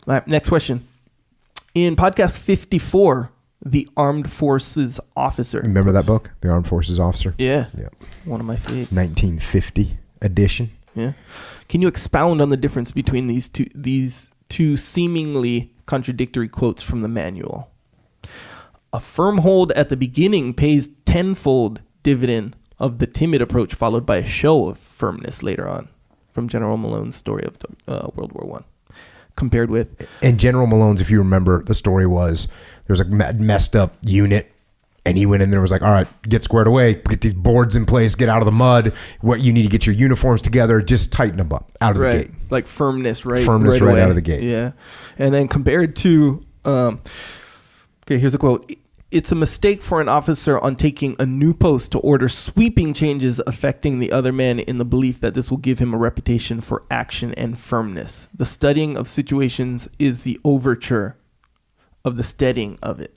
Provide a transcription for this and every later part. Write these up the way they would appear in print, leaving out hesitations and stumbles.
All right, next question. In podcast 54, The Armed Forces Officer. Remember that book, The Armed Forces Officer? Yeah. Yeah. One of my favorites. 1950 edition. Yeah. Can you expound on the difference between these two seemingly contradictory quotes from the manual? A firm hold at the beginning pays tenfold dividend of the timid approach, followed by a show of firmness later on, from General Malone's story of World War I. Compared with... And General Malone's, if you remember, the story was there was a messed up unit, and he went in there and was like, all right, get squared away, get these boards in place, get out of the mud, what you need to get your uniforms together, just tighten them up out of the gate. Like firmness right away. Out of the gate. Yeah. And then compared to, okay, here's a quote. It's a mistake for an officer on taking a new post to order sweeping changes affecting the other man in the belief that this will give him a reputation for action and firmness. The studying of situations is the overture of the steadying of it.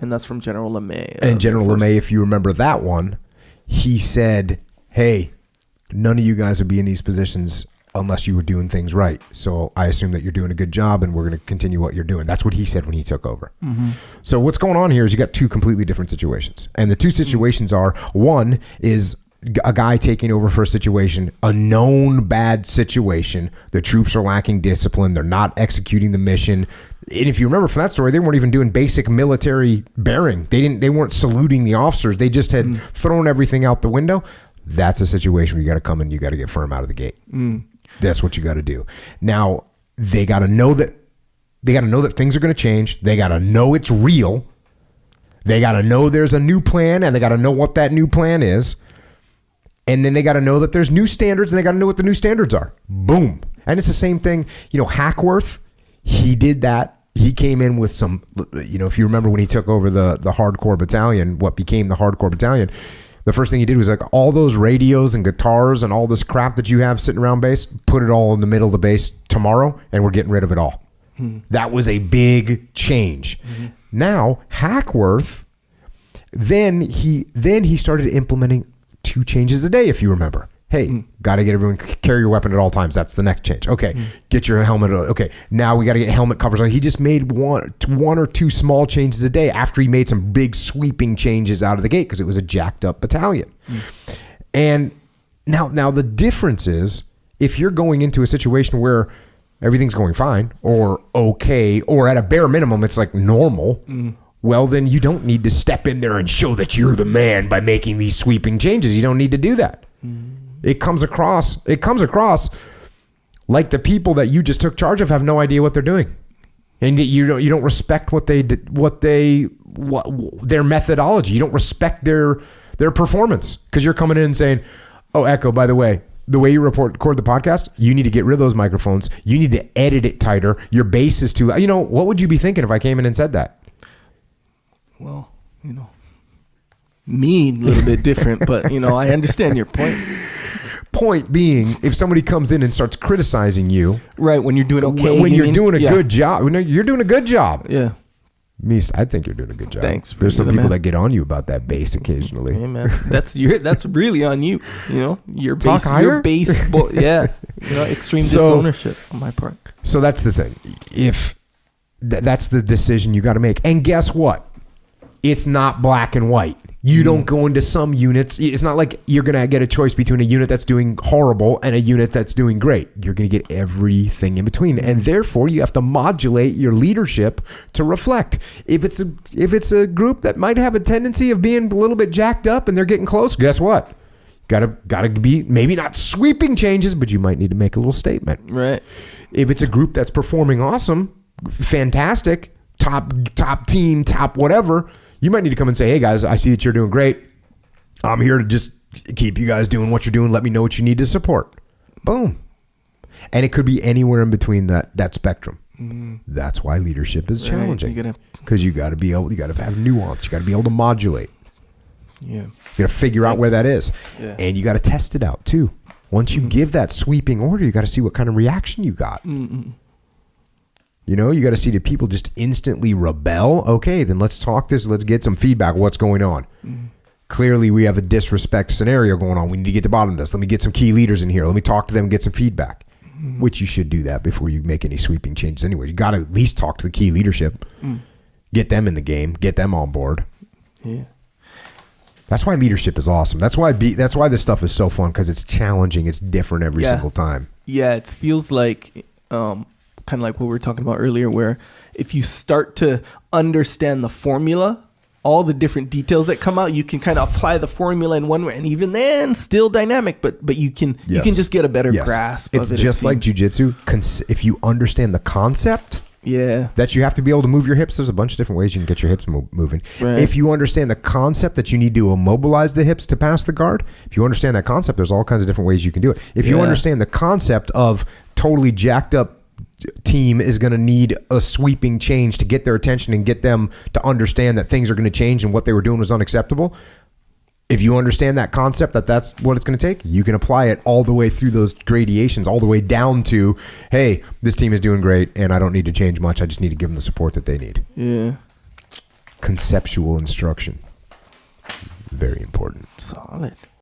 And that's from General LeMay. And General LeMay, if you remember that one, he said, hey, none of you guys would be in these positions unless you were doing things right. So I assume that you're doing a good job and we're going to continue what you're doing. That's what he said when he took over. Mm-hmm. So what's going on here is you got two completely different situations. And the two situations are, one is a guy taking over for a situation, a known bad situation. The troops are lacking discipline. They're not executing the mission. And if you remember from that story, they weren't even doing basic military bearing. They weren't saluting the officers. They just had thrown everything out the window. That's a situation where you got to come in, you got to get firm out of the gate. That's what you got to do. Now, they got to know that things are going to change. They got to know it's real. They got to know there's a new plan, and they got to know what that new plan is. And then they got to know that there's new standards, and they got to know what the new standards are. Boom. And it's the same thing. Hackworth, he did that. He came in with some, if you remember when he took over the hardcore battalion, what became the hardcore battalion, the first thing he did was like all those radios and guitars and all this crap that you have sitting around base, put it all in the middle of the base tomorrow, and we're getting rid of it all. That was a big change. Now, Hackworth, then he started implementing 2 changes a day, if you remember. Hey, got to get everyone carry your weapon at all times. That's the next change. Okay, get your helmet. Okay, now we got to get helmet covers on. He just made one or two small changes a day after he made some big sweeping changes out of the gate because it was a jacked up battalion. And now the difference is if you're going into a situation where everything's going fine or okay, or at a bare minimum it's like normal, well, then you don't need to step in there and show that you're the man by making these sweeping changes. You don't need to do that. It comes across like the people that you just took charge of have no idea what they're doing, and you don't respect what they did, their methodology. You don't respect their performance because you're coming in and saying, "Oh, Echo, by the way you record the podcast, you need to get rid of those microphones. You need to edit it tighter. Your bass is too loud." What would you be thinking if I came in and said that? Well, me a little bit different, but I understand your point. Point being, if somebody comes in and starts criticizing you, right, when you're doing okay, when you're doing a good job, you're doing a good job. Yeah, I think you're doing a good job. Thanks. There's some people that get on you about that bass occasionally. Hey, man, that's really on you. Your talk bass, higher. Your bass, extreme disownership on my part. So that's the thing. If that's the decision you got to make, and guess what? It's not black and white. You don't go into some units. It's not like you're going to get a choice between a unit that's doing horrible and a unit that's doing great. You're going to get everything in between. And therefore, you have to modulate your leadership to reflect. If it's a group that might have a tendency of being a little bit jacked up and they're getting close, guess what? Got to be maybe not sweeping changes, but you might need to make a little statement. Right. If it's a group that's performing awesome, fantastic, top team, top whatever, you might need to come and say, hey, guys, I see that you're doing great. I'm here to just keep you guys doing what you're doing. Let me know what you need to support. Boom. And it could be anywhere in between that spectrum. That's why leadership is challenging. Because you got to have nuance. You got to be able to modulate. Yeah. You got to figure out where that is. Yeah. And you got to test it out, too. Once you give that sweeping order, you got to see what kind of reaction you got. You got to see the people just instantly rebel. Okay, then let's talk this. Let's get some feedback. What's going on? Clearly, we have a disrespect scenario going on. We need to get to the bottom of this. Let me get some key leaders in here. Let me talk to them and get some feedback. which you should do that before you make any sweeping changes anyway. You got to at least talk to the key leadership, get them in the game, get them on board. Yeah. That's why leadership is awesome. That's why this stuff is so fun, because it's challenging. It's different every single time. Yeah, it feels like kind of like what we were talking about earlier, where if you start to understand the formula, all the different details that come out, you can kind of apply the formula in one way, and even then, still dynamic. But you can just get a better grasp. It's of it. just like jiu-jitsu. If you understand the concept. Yeah. That you have to be able to move your hips. There's a bunch of different ways you can get your hips moving. Right. If you understand the concept that you need to immobilize the hips to pass the guard, if you understand that concept, there's all kinds of different ways you can do it. If you understand the concept of totally jacked up team is going to need a sweeping change to get their attention and get them to understand that things are going to change and what they were doing was unacceptable. If you understand that concept, that's what it's going to take, you can apply it all the way through those gradations, all the way down to, hey, this team is doing great and I don't need to change much. I just need to give them the support that they need. Yeah. Conceptual instruction. Very important. Solid.